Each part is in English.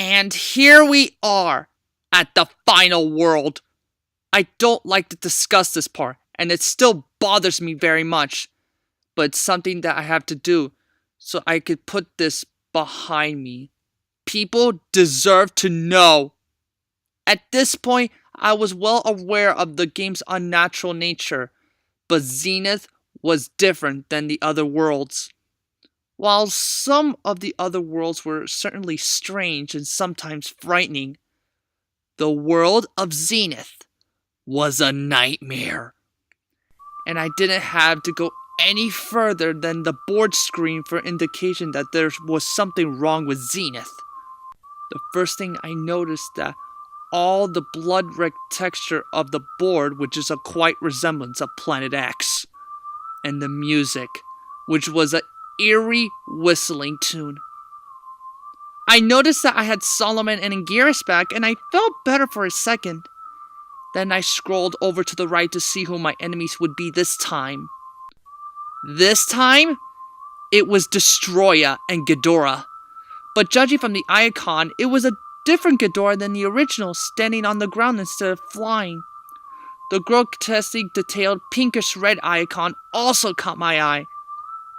And here we are at the final world. I don't like to discuss this part, and it still bothers me very much. But it's something that I have to do so I could put this behind me. People deserve to know. At this point, I was well aware of the game's unnatural nature, but Zenith was different than the other worlds. While some of the other worlds were certainly strange and sometimes frightening, the world of Zenith was a nightmare. And I didn't have to go any further than the board screen for indication that there was something wrong with Zenith. The first thing I noticed that all the blood red texture of the board, which is a quite resemblance of Planet X, and the music, which was an eerie whistling tune. I noticed that I had Solomon and Anguirus back, and I felt better for a second. Then I scrolled over to the right to see who my enemies would be this time. This time, it was Destroya and Ghidorah. But judging from the icon, it was a different Ghidorah than the original, standing on the ground instead of flying. The grotesquely detailed pinkish red icon also caught my eye.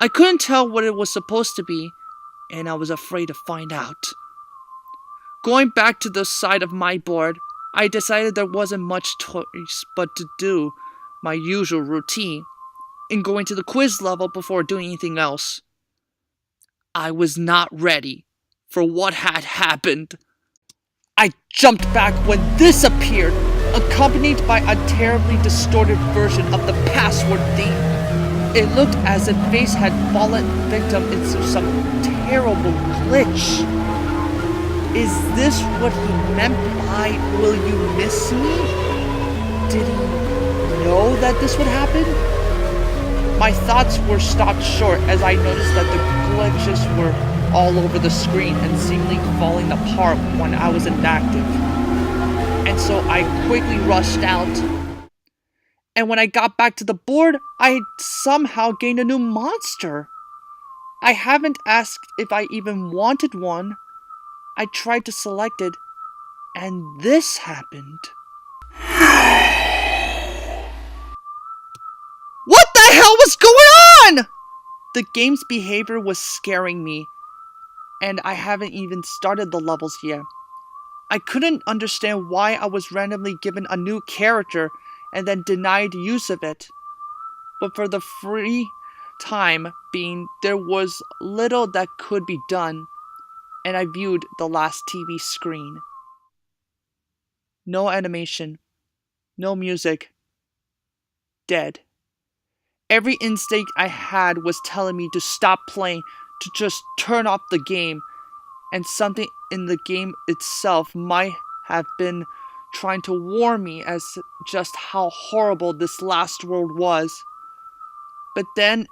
I couldn't tell what it was supposed to be, and I was afraid to find out. Going back to the side of my board, I decided there wasn't much choice but to do my usual routine and going to the quiz level before doing anything else. I was not ready for what had happened. I jumped back when this appeared, accompanied by a terribly distorted version of the password theme. It looked as if Face had fallen victim into some terrible glitch. Is this what he meant by "will you miss me"? Did he know that this would happen? My thoughts were stopped short as I noticed that the glitches were all over the screen and seemingly falling apart when I was inactive. And so I quickly rushed out. And when I got back to the board, I had somehow gained a new monster. I haven't asked if I even wanted one. I tried to select it, and this happened. What the hell was going on? The game's behavior was scaring me, and I haven't even started the levels yet. I couldn't understand why I was randomly given a new character and then denied use of it. But for the free time being, there was little that could be done, and I viewed the last TV screen. No animation, no music, dead. Every instinct I had was telling me to stop playing, to just turn off the game, and something in the game itself might have been trying to warn me as just how horrible this last world was. But then,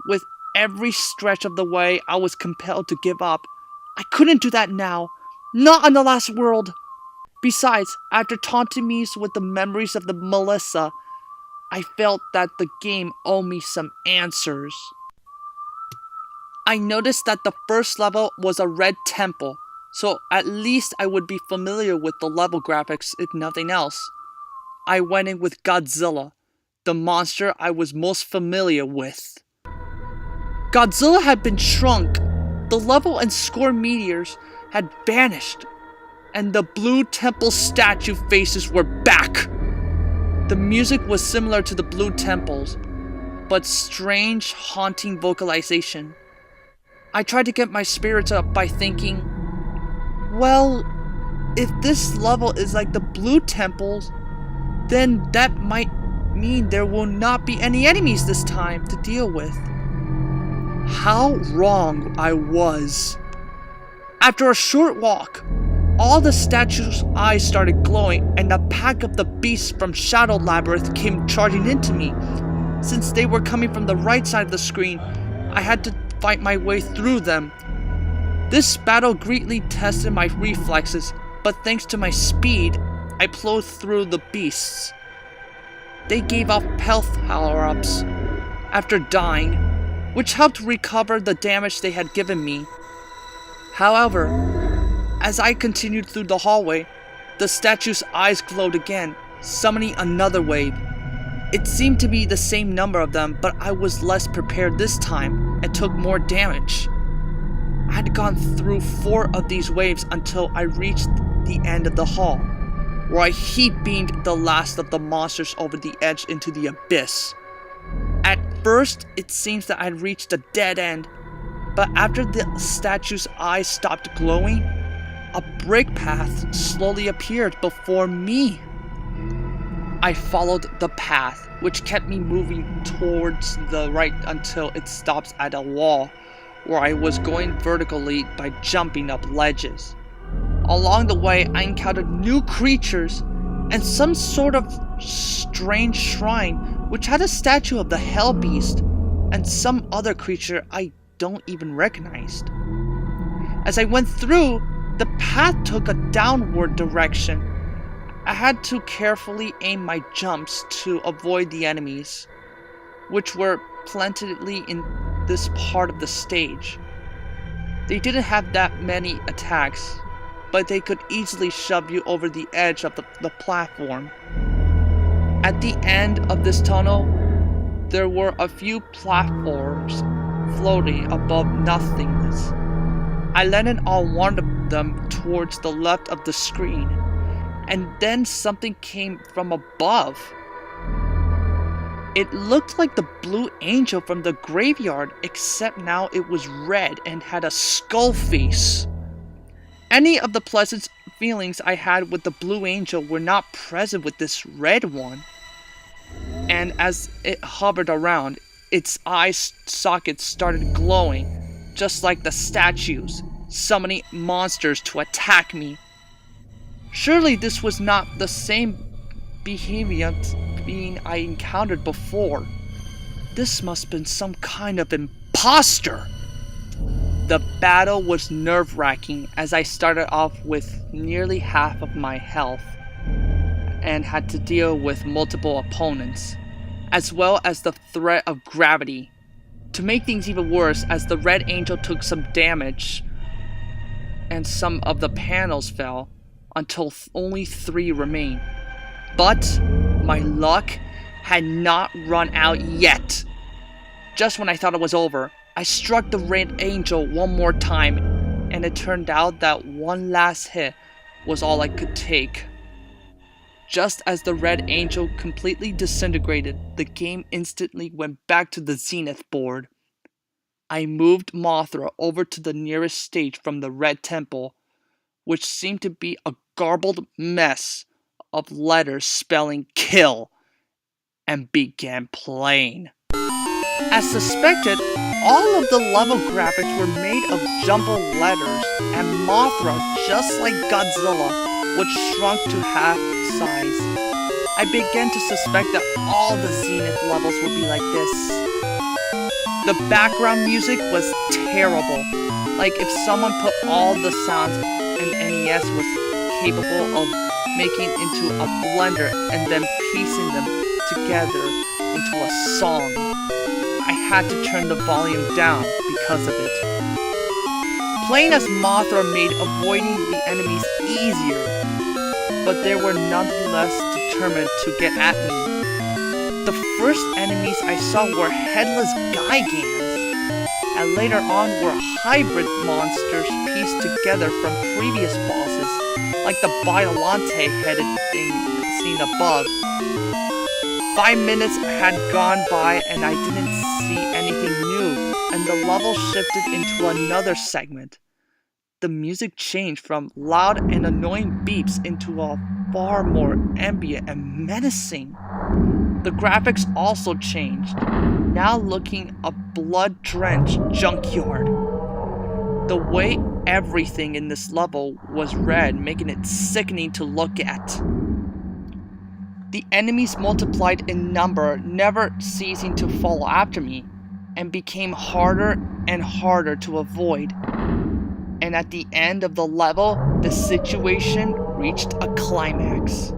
with every stretch of the way, I was compelled to give up. I couldn't do that now, not on the last world. Besides, after taunting me with the memories of the Melissa, I felt that the game owed me some answers. I noticed that the first level was a red temple, so at least I would be familiar with the level graphics if nothing else. I went in with Godzilla, the monster I was most familiar with. Godzilla had been shrunk, the level and score meteors had vanished, and the blue temple statue faces were back. The music was similar to the blue temples, but strange, haunting vocalization. I tried to get my spirits up by thinking, well, if this level is like the blue temples, then that might mean there will not be any enemies this time to deal with. How wrong I was. After a short walk, all the statues' eyes started glowing, and a pack of the beasts from Shadow Labyrinth came charging into me. Since they were coming from the right side of the screen, I had to fight my way through them. This battle greatly tested my reflexes, but thanks to my speed, I plowed through the beasts. They gave off health power-ups after dying, which helped recover the damage they had given me. However, As I continued through the hallway, the statue's eyes glowed again, summoning another wave. It seemed to be the same number of them, but I was less prepared this time and took more damage. I had gone through 4 of these waves until I reached the end of the hall, where I heat-beamed the last of the monsters over the edge into the abyss. At first, it seems that I had reached a dead end, but after the statue's eyes stopped glowing, a brick path slowly appeared before me. I followed the path, which kept me moving towards the right until it stops at a wall, where I was going vertically by jumping up ledges. Along the way, I encountered new creatures and some sort of strange shrine which had a statue of the Hell Beast and some other creature I don't even recognize. As I went through, the path took a downward direction. I had to carefully aim my jumps to avoid the enemies, which were plentifully in this part of the stage. They didn't have that many attacks, but they could easily shove you over the edge of the platform. At the end of this tunnel, there were a few platforms floating above nothingness. I landed on one of them towards the left of the screen, and then something came from above. It looked like the blue angel from the graveyard, except now it was red and had a skull face. Any of the pleasant feelings I had with the blue angel were not present with this red one. And as it hovered around, its eye sockets started glowing, just like the statues, summoning monsters to attack me. Surely this was not the same behemoth being I encountered before. This must have been some kind of imposter. The battle was nerve-wracking as I started off with nearly half of my health and had to deal with multiple opponents, as well as the threat of gravity. To make things even worse, as the red angel took some damage and some of the panels fell until only 3 remained. But my luck had not run out yet. Just when I thought it was over, I struck the red angel one more time, and it turned out that one last hit was all I could take. Just as the red angel completely disintegrated, the game instantly went back to the Zenith board. I moved Mothra over to the nearest stage from the red temple, which seemed to be a garbled mess of letters spelling kill, and began playing. As suspected, all of the level graphics were made of jumbled letters, and Mothra, just like Godzilla, was shrunk to half size. I began to suspect that all the Zenith levels would be like this. The background music was terrible, like if someone put all the sounds an NES was capable of making into a blender and then piecing them together into a song. I had to turn the volume down because of it. Playing as Mothra made avoiding the enemies easier, but they were nonetheless determined to get at me. The first enemies I saw were headless Gigans, and later on were hybrid monsters pieced together from previous bosses, like the Biolante-headed thing seen above. 5 minutes had gone by and I didn't see anything new, and the level shifted into another segment. The music changed from loud and annoying beeps into a far more ambient and menacing. The graphics also changed, now looking a blood-drenched junkyard. The way everything in this level was red, making it sickening to look at. The enemies multiplied in number, never ceasing to follow after me, and became harder and harder to avoid. And at the end of the level, the situation reached a climax,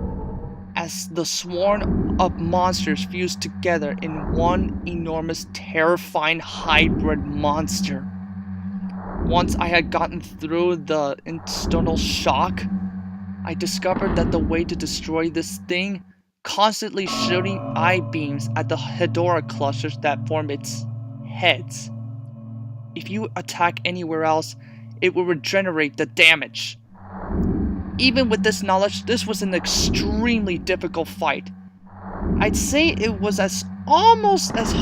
as the swarm of monsters fused together in one enormous, terrifying hybrid monster. Once I had gotten through the external shock, I discovered that the way to destroy this thing, constantly shooting eye beams at the Hedora clusters that form its heads. If you attack anywhere else, it will regenerate the damage. Even with this knowledge, this was an extremely difficult fight. I'd say it was almost as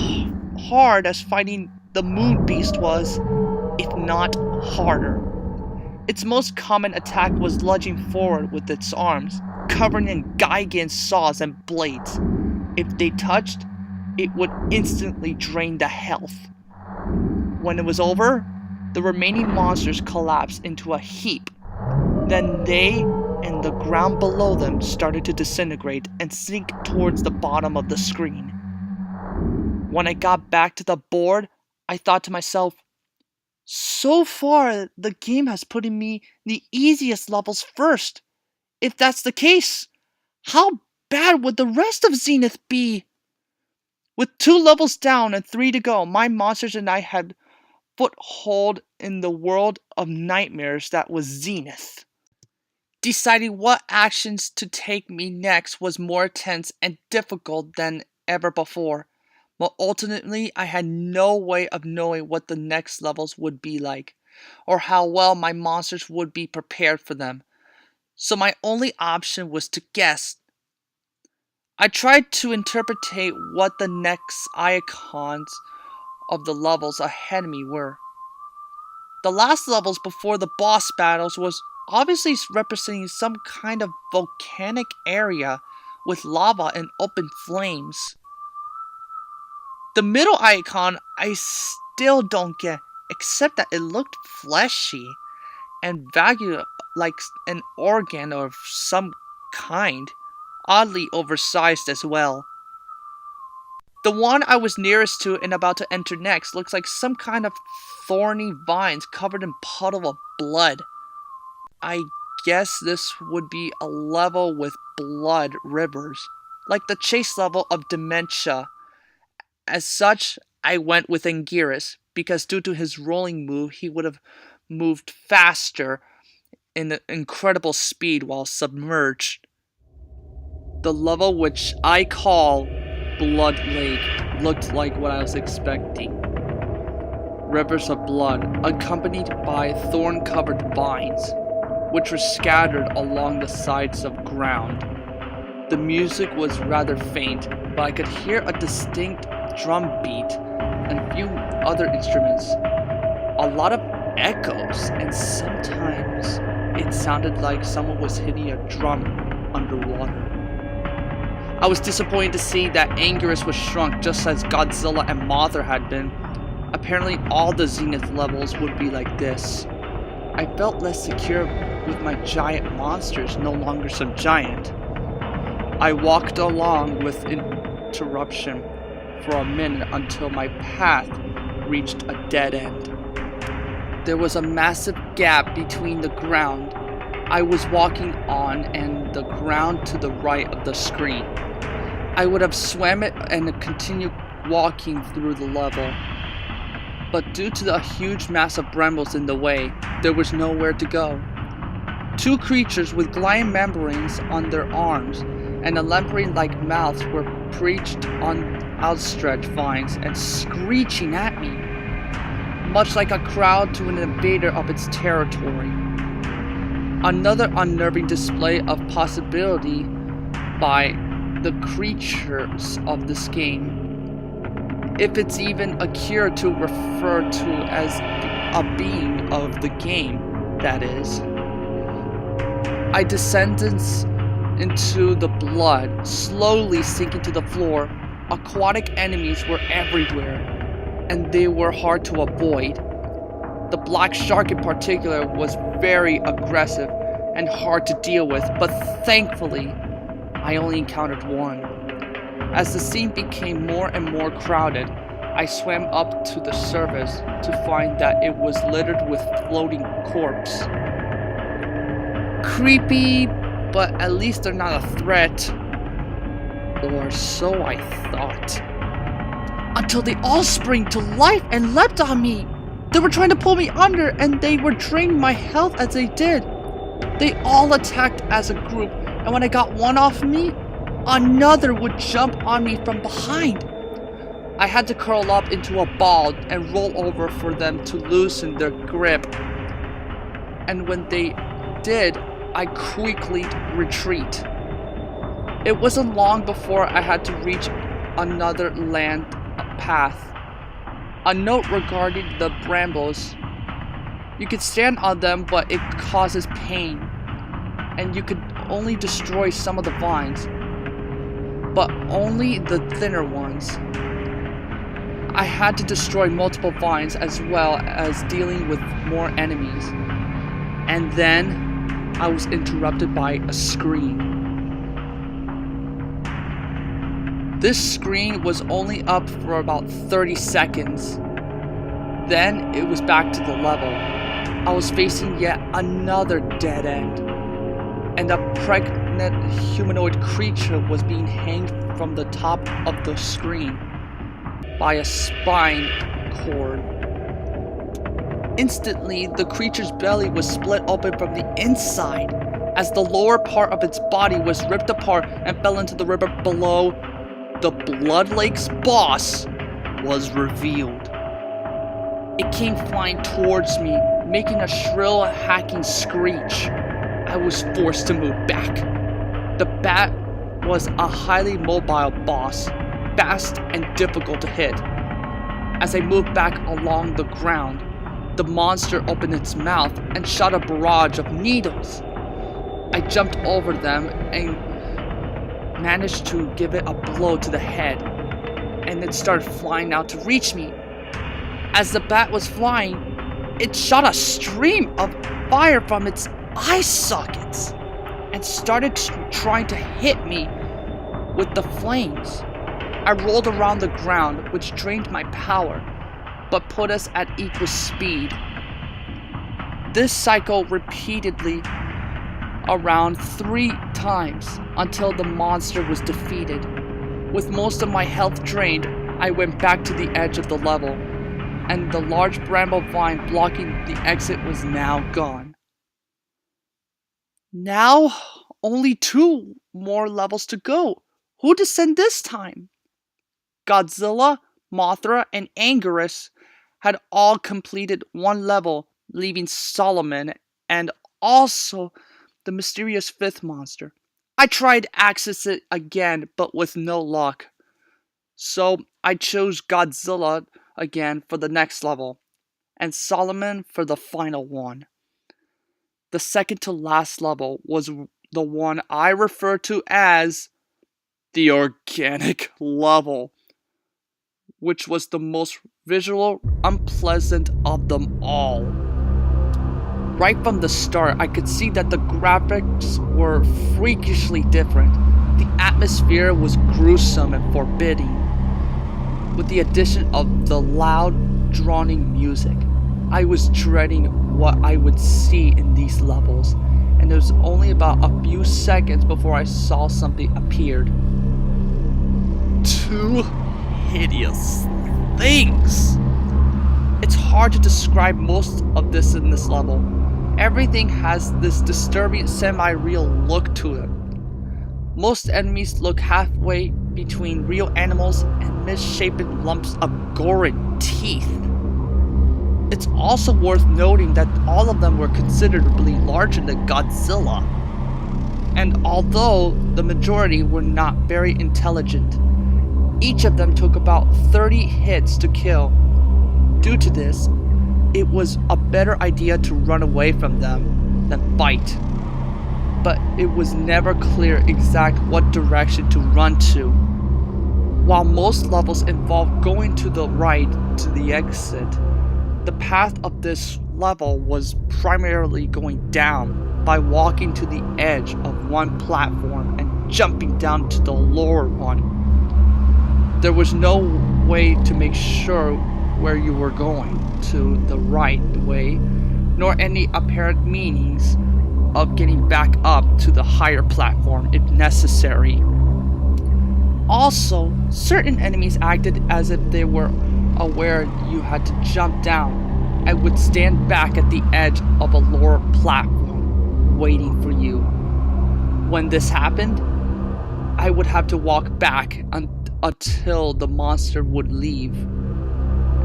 hard as fighting the Moon Beast was, if not harder. Its most common attack was lunging forward with its arms, covered in Gigan saws and blades. If they touched, it would instantly drain the health. When it was over, the remaining monsters collapsed into a heap. Then they and the ground below them started to disintegrate and sink towards the bottom of the screen. When I got back to the board, I thought to myself, so far, the game has put me the easiest levels first. If that's the case, how bad would the rest of Zenith be? With 2 levels down and 3 to go, my monsters and I had foothold in the world of nightmares that was Zenith. Deciding what actions to take me next was more tense and difficult than ever before. But ultimately, I had no way of knowing what the next levels would be like, or how well my monsters would be prepared for them. So my only option was to guess. I tried to interpretate what the next icons of the levels ahead of me were. The last levels before the boss battles was obviously representing some kind of volcanic area with lava and open flames. The middle icon I still don't get, except that it looked fleshy and valued like an organ of some kind, oddly oversized as well. The one I was nearest to and about to enter next looks like some kind of thorny vines covered in puddle of blood. I guess this would be a level with blood rivers, like the chase level of Dementia. As such, I went with Anguirus, because due to his rolling move, he would have moved faster in incredible speed while submerged. The level which I call Blood Lake looked like what I was expecting. Rivers of blood, accompanied by thorn-covered vines, which were scattered along the sides of ground. The music was rather faint, but I could hear a distinct drum beat and a few other instruments. A lot of echoes, and sometimes it sounded like someone was hitting a drum underwater. I was disappointed to see that Anguirus was shrunk just as Godzilla and Mothra had been. Apparently all the Zenith levels would be like this. I felt less secure with my giant monsters no longer some giant. I walked along with interruption for a minute until my path reached a dead end. There was a massive gap between the ground I was walking on and the ground to the right of the screen. I would have swam it and continued walking through the level. But due to the huge mass of brambles in the way, there was nowhere to go. 2 creatures with gliding membranes on their arms and a lamprey-like mouths were perched on outstretched vines and screeching at me, much like a crowd to an invader of its territory. Another unnerving display of possibility by the creatures of this game, if it's even a cure to refer to as a being of the game, that is. I descended into the blood, slowly sinking to the floor. Aquatic enemies were everywhere, and they were hard to avoid. The black shark in particular was very aggressive and hard to deal with, but thankfully, I only encountered one. As the scene became more and more crowded, I swam up to the surface to find that it was littered with floating corpses. Creepy, but at least they're not a threat. Or so I thought. Until they all sprang to life and leapt on me. They were trying to pull me under, and they were draining my health as they did. They all attacked as a group, and when I got one off me, another would jump on me from behind. I had to curl up into a ball and roll over for them to loosen their grip. And when they did, I quickly retreat. It wasn't long before I had to reach another land path. A note regarding the brambles. You could stand on them, but it causes pain. And you could only destroy some of the vines, but only the thinner ones. I had to destroy multiple vines as well as dealing with more enemies. And then I was interrupted by a scream. This screen was only up for about 30 seconds. Then it was back to the level. I was facing yet another dead end. And a pregnant humanoid creature was being hanged from the top of the screen by a spine cord. Instantly, the creature's belly was split open from the inside as the lower part of its body was ripped apart and fell into the river below. The Blood Lake's boss was revealed. It came flying towards me, making a shrill, hacking screech. I was forced to move back. The bat was a highly mobile boss, fast and difficult to hit. As I moved back along the ground, the monster opened its mouth and shot a barrage of needles. I jumped over them and managed to give it a blow to the head, and it started flying out to reach me. As the bat was flying, it shot a stream of fire from its eye sockets and started trying to hit me with the flames. I rolled around the ground, which drained my power, but put us at equal speed. This cycle repeatedly around 3 times until the monster was defeated. With most of my health drained, I went back to the edge of the level, and the large bramble vine blocking the exit was now gone. Now, only 2 more levels to go. Who to send this time? Godzilla, Mothra, and Anguirus had all completed 1 level, leaving Solomon and also the mysterious 5th monster. I tried to access it again, but with no luck. So I chose Godzilla again for the next level, and Solomon for the final one. The second to last level was the one I refer to as the organic level, which was the most visual unpleasant of them all. Right from the start, I could see that the graphics were freakishly different. The atmosphere was gruesome and forbidding, with the addition of the loud, droning music. I was dreading what I would see in these levels, and it was only about a few seconds before I saw something appeared. 2 hideous things. It's hard to describe most of this in this level. Everything has this disturbing semi-real look to it. Most enemies look halfway between real animals and misshapen lumps of gore and teeth. It's also worth noting that all of them were considerably larger than Godzilla. And although the majority were not very intelligent, each of them took about 30 hits to kill. Due to this, it was a better idea to run away from them than fight. But it was never clear exact what direction to run to. While most levels involve going to the right to the exit, the path of this level was primarily going down by walking to the edge of one platform and jumping down to the lower one. There was no way to make sure where you were going to the right way, nor any apparent meanings of getting back up to the higher platform if necessary. Also, certain enemies acted as if they were aware you had to jump down I would stand back at the edge of a lower platform, waiting for you. When this happened, I would have to walk back until the monster would leave.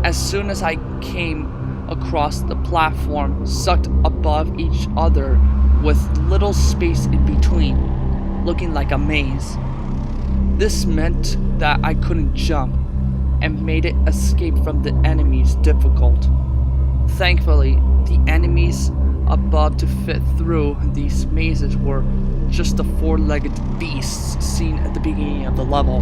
As soon as I came across the platform, sucked above each other with little space in between, looking like a maze. This meant that I couldn't jump and made it escape from the enemies difficult. Thankfully, the enemies above to fit through these mazes were just the four-legged beasts seen at the beginning of the level.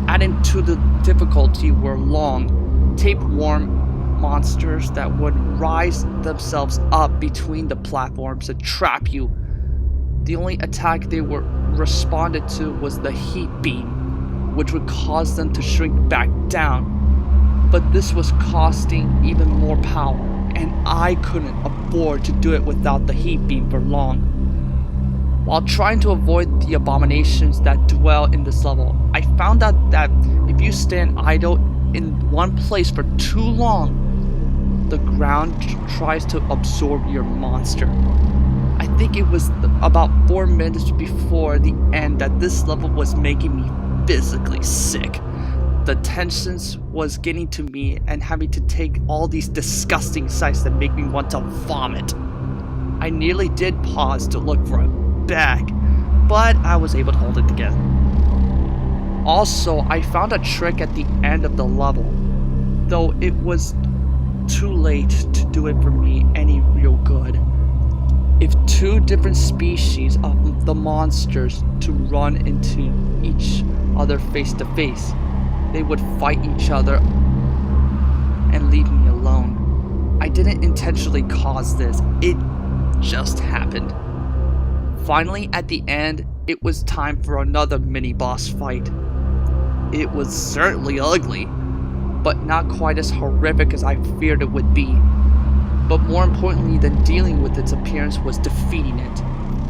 Adding to the difficulty were long, tapeworm monsters that would rise themselves up between the platforms and trap you. The only attack they were responded to was the heat beam, which would cause them to shrink back down. But this was costing even more power, and I couldn't afford to do it without the heat beam for long. While trying to avoid the abominations that dwell in this level, I found out that if you stand idle in one place for too long, the ground tries to absorb your monster. I think it was about 4 minutes before the end that this level was making me physically sick. The tensions was getting to me and having to take all these disgusting sights that make me want to vomit. I nearly did pause to look for a bag, but I was able to hold it together. Also, I found a trick at the end of the level, though it was too late to do it for me any real good. If 2 different species of the monsters to run into each other face to face, they would fight each other and leave me alone. I didn't intentionally cause this, it just happened. Finally, at the end, it was time for another mini-boss fight. It was certainly ugly, but not quite as horrific as I feared it would be. But more importantly than dealing with its appearance was defeating it.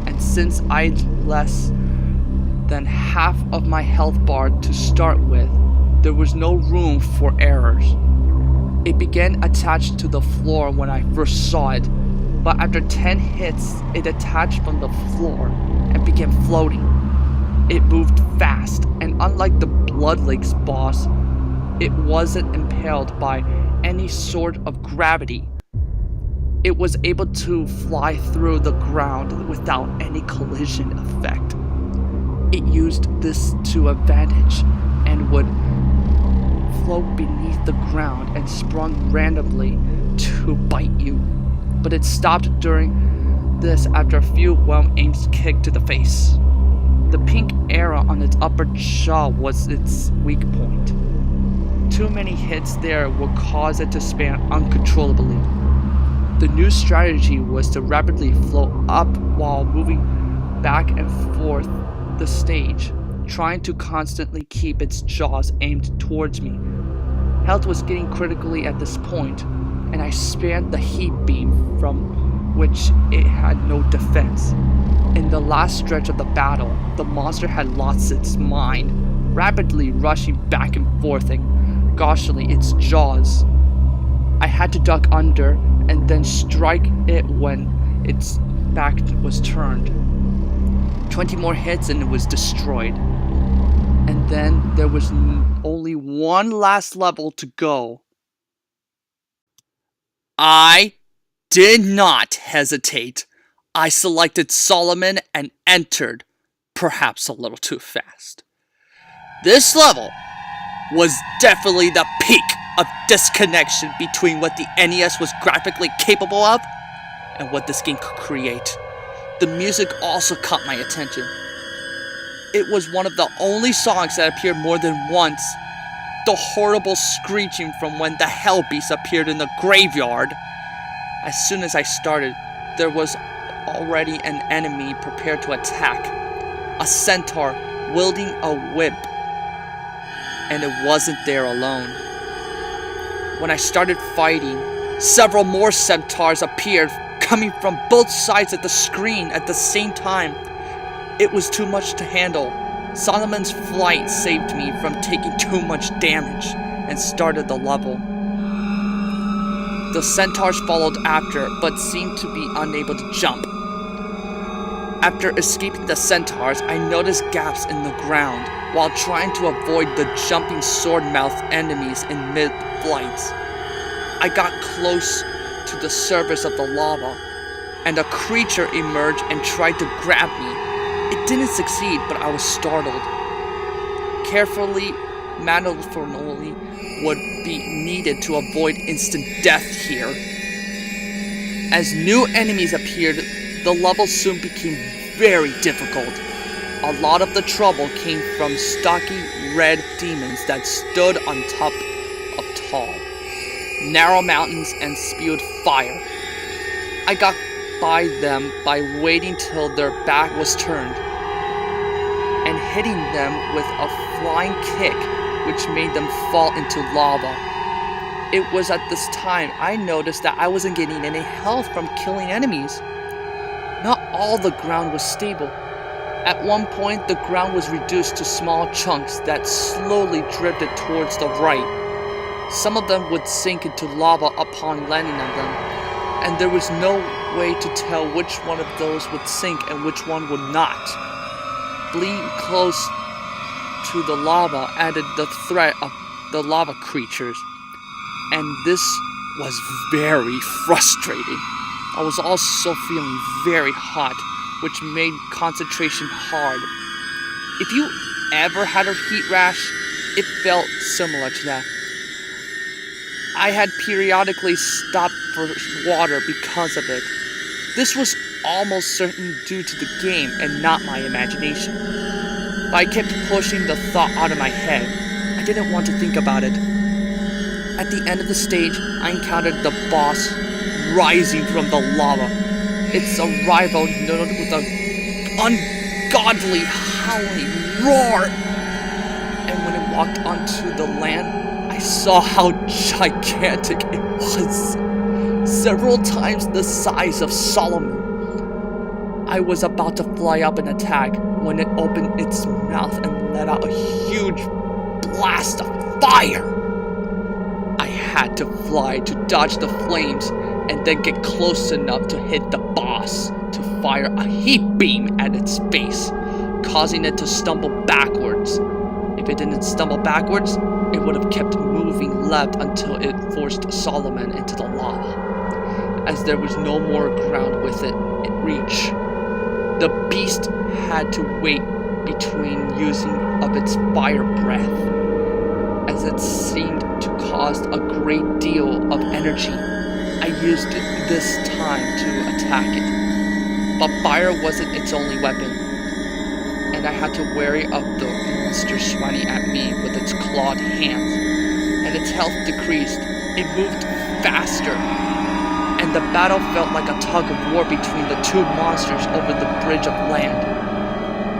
And since I'd less than half of my health bar to start with, there was no room for errors. It began attached to the floor when I first saw it, but after 10 hits, it detached from the floor and began floating. It moved fast, and unlike the Blood Lake's boss, it wasn't impaled by any sort of gravity. It was able to fly through the ground without any collision effect. It used this to advantage and would float beneath the ground and sprung randomly to bite you. But it stopped during this after a few well-aimed kicks to the face. The pink area on its upper jaw was its weak point. Too many hits there would cause it to spin uncontrollably. The new strategy was to rapidly float up while moving back and forth the stage, trying to constantly keep its jaws aimed towards me. Health was getting critically at this point, and I spammed the heat beam from which it had no defense. In the last stretch of the battle, the monster had lost its mind, rapidly rushing back and forth and goshily its jaws. I had to duck under and then strike it when its back was turned. 20 more hits and it was destroyed. And then there was only one last level to go. I did not hesitate. I selected Solomon and entered, perhaps a little too fast. This level was definitely the peak of disconnection between what the NES was graphically capable of and what this game could create. The music also caught my attention. It was one of the only songs that appeared more than once. The horrible screeching from when the Hell Beast appeared in the graveyard. As soon as I started, there was already an enemy prepared to attack. A centaur wielding a whip. And it wasn't there alone. When I started fighting, several more centaurs appeared, coming from both sides of the screen at the same time. It was too much to handle. Solomon's flight saved me from taking too much damage and started the level. The centaurs followed after, but seemed to be unable to jump. After escaping the centaurs, I noticed gaps in the ground while trying to avoid the jumping sword-mouthed enemies in mid-flight. I got close to the surface of the lava, and a creature emerged and tried to grab me. It didn't succeed, but I was startled. Carefully, maneuverably would be needed to avoid instant death here. As new enemies appeared, the level soon became very difficult. A lot of the trouble came from stocky red demons that stood on top of tall, narrow mountains and spewed fire. I got by them by waiting till their back was turned and hitting them with a flying kick which made them fall into lava. It was at this time I noticed that I wasn't getting any health from killing enemies. Not all the ground was stable. At one point, the ground was reduced to small chunks that slowly drifted towards the right. Some of them would sink into lava upon landing on them, and there was no way to tell which one of those would sink and which one would not. Being close to the lava added the threat of the lava creatures, and this was very frustrating. I was also feeling very hot, which made concentration hard. If you ever had a heat rash, it felt similar to that. I had periodically stopped for water because of it. This was almost certain due to the game and not my imagination. But I kept pushing the thought out of my head. I didn't want to think about it. At the end of the stage, I encountered the boss rising from the lava. Its arrival noted with an ungodly howling roar. And when it walked onto the land, I saw how gigantic it was. Several times the size of Solomon. I was about to fly up and attack when it opened its mouth and let out a huge blast of fire. I had to fly to dodge the flames and then get close enough to hit the boss to fire a heat beam at its face, causing it to stumble backwards. If it didn't stumble backwards, it would have kept moving left until it forced Solomon into the lava, as there was no more ground with it in reach. The beast had to wait between using of its fire breath, as it seemed to cost a great deal of energy. I used this time to attack it, but fire wasn't its only weapon, and I had to worry of the monster swatting at me with its clawed hands, and its health decreased. It moved faster, and the battle felt like a tug of war between the two monsters over the bridge of land.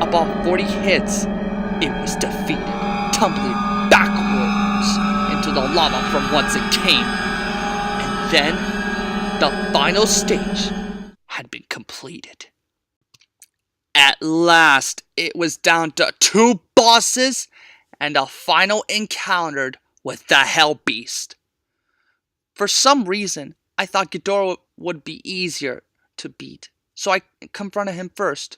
About 40 hits, it was defeated, tumbling backwards into the lava from whence it came. And then, the final stage had been completed. At last, it was down to 2 bosses and a final encounter with the Hell Beast. For some reason, I thought Ghidorah would be easier to beat, so I confronted him first.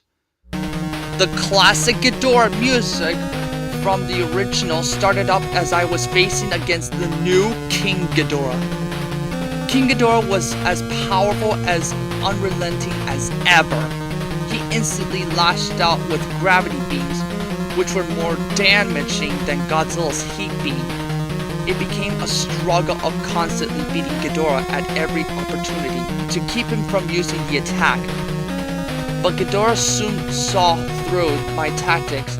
The classic Ghidorah music from the original started up as I was facing against the new King Ghidorah. King Ghidorah was as powerful as unrelenting as ever. He instantly lashed out with gravity beams, which were more damaging than Godzilla's heat beam. It became a struggle of constantly beating Ghidorah at every opportunity to keep him from using the attack. But Ghidorah soon saw through my tactics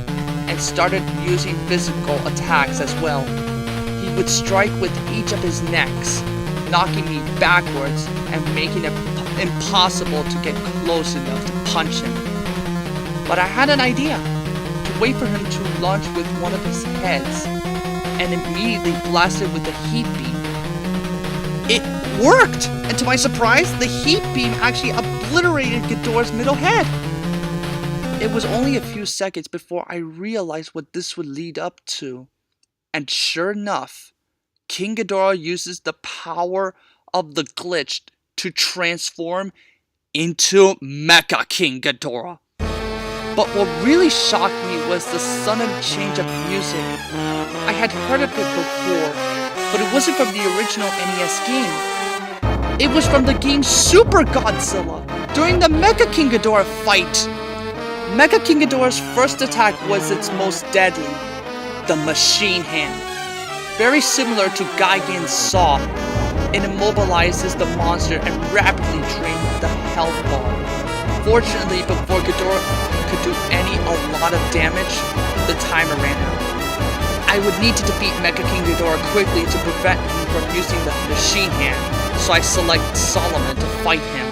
and started using physical attacks as well. He would strike with each of his necks, knocking me backwards and making it impossible to get close enough to punch him. But I had an idea, to wait for him to launch with one of his heads, and immediately blasted with the heat beam. It worked! And to my surprise, the heat beam actually obliterated Ghidorah's middle head. It was only a few seconds before I realized what this would lead up to. And sure enough, King Ghidorah uses the power of the glitch to transform into Mecha King Ghidorah. But what really shocked me was the sudden change of music. I had heard of it before, but it wasn't from the original NES game. It was from the game Super Godzilla during the Mecha King Ghidorah fight. Mecha King Ghidorah's first attack was its most deadly, the Machine Hand. Very similar to Gigan's Saw, it immobilizes the monster and rapidly drains the health bar. Fortunately, before Ghidorah could do a lot of damage, the timer ran out. I would need to defeat Mecha King Ghidorah quickly to prevent him from using the Machine Hand, so I select Solomon to fight him.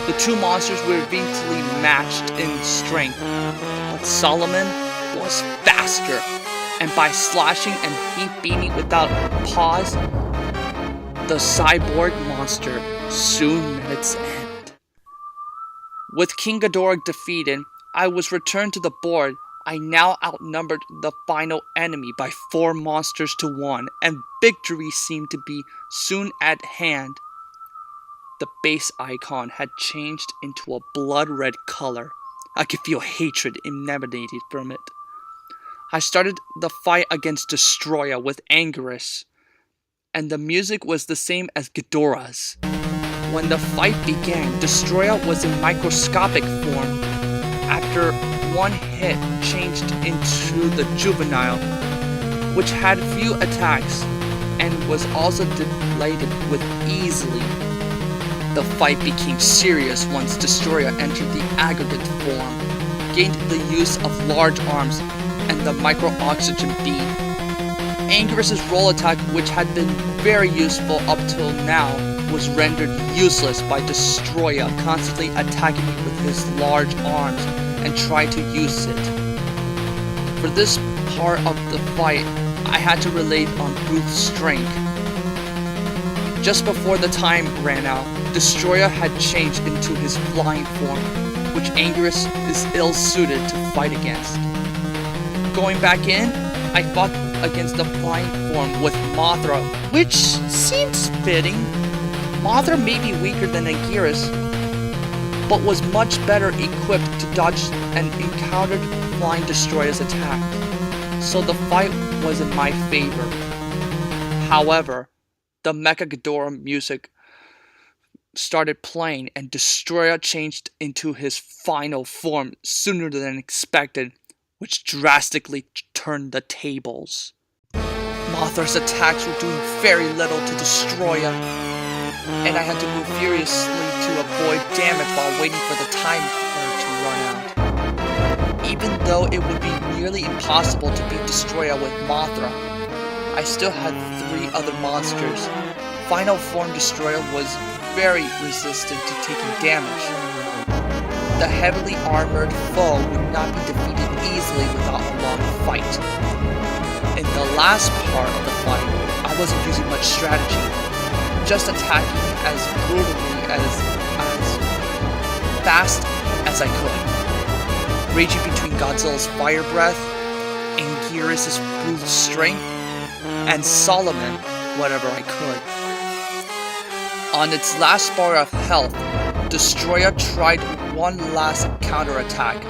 The two monsters were eventually matched in strength, but Solomon was faster, and by slashing and heat beaming without pause, the cyborg monster soon met its end. With King Ghidorah defeated, I was returned to the board. I now outnumbered the final enemy by 4 monsters to 1, and victory seemed to be soon at hand. The base icon had changed into a blood red color. I could feel hatred emanating from it. I started the fight against Destroyer with Anguirus, and the music was the same as Ghidorah's. When the fight began, Destroyer was in microscopic form. After one hit, changed into the Juvenile, which had few attacks and was also deflated with easily. The fight became serious once Destroyer entered the aggregate form, gained the use of large arms and the micro-oxygen beam. Anguirus' roll attack, which had been very useful up till now, was rendered useless by Destroyer constantly attacking me with his large arms and tried to use it. For this part of the fight, I had to rely on brute strength. Just before the time ran out, Destroyer had changed into his flying form, which Anguirus is ill-suited to fight against. Going back in, I fought against the flying form with Mothra, which seems fitting. Mothra may be weaker than Anguirus, but was much better equipped to dodge and encountered Flying Destroyer's attack, so the fight was in my favor. However, the Mecha Ghidorah music started playing and Destroyer changed into his final form sooner than expected, which drastically turned the tables. Mothra's attacks were doing very little to Destroyer, and I had to move furiously to avoid damage while waiting for the timer to run out. Even though it would be nearly impossible to beat Destroyer with Mothra, I still had 3 other monsters. Final Form Destroyer was very resistant to taking damage. The heavily armored foe would not be defeated easily without a long fight. In the last part of the fight, I wasn't using much strategy, just attacking as brutally as fast as I could, raging between Godzilla's fire breath, Anguirus' brute strength, and Solomon whatever I could. On its last bar of health, Destroyer tried one last counterattack,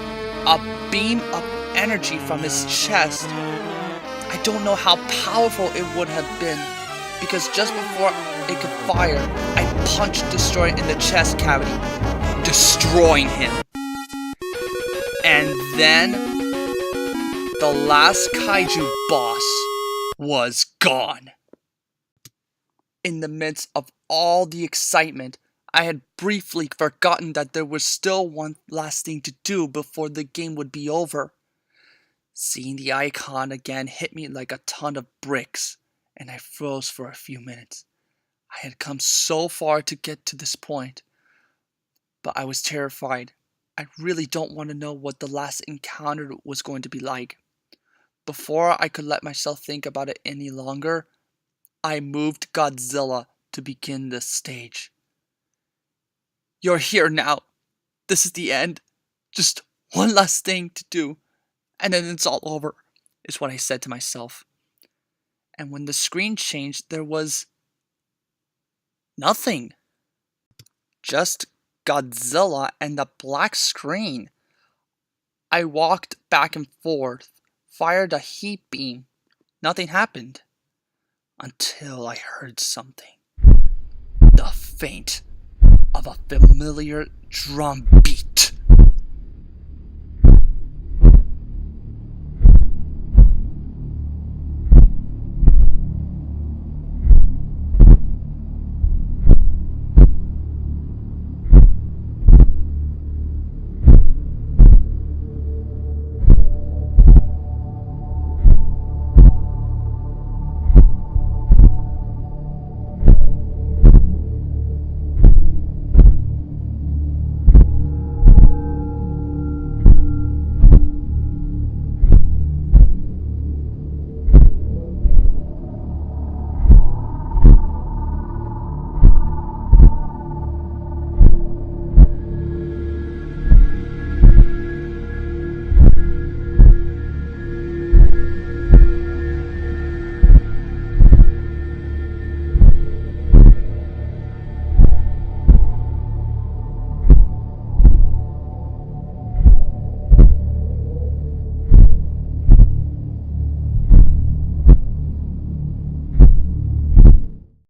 a beam of energy from his chest. I don't know how powerful it would have been, because just before it could fire, I punched Destroyer in the chest cavity, destroying him. And then, the last kaiju boss was gone. In the midst of all the excitement, I had briefly forgotten that there was still one last thing to do before the game would be over. Seeing the icon again hit me like a ton of bricks, and I froze for a few minutes. I had come so far to get to this point, but I was terrified. I really don't want to know what the last encounter was going to be like. Before I could let myself think about it any longer, I moved Godzilla to begin the stage. You're here now. This is the end. Just one last thing to do, and then it's all over, is what I said to myself. And when the screen changed, there was Nothing. Just Godzilla and the black screen. I walked back and forth, fired a heat beam. Nothing happened. Until I heard something. The faint of a familiar drum beat.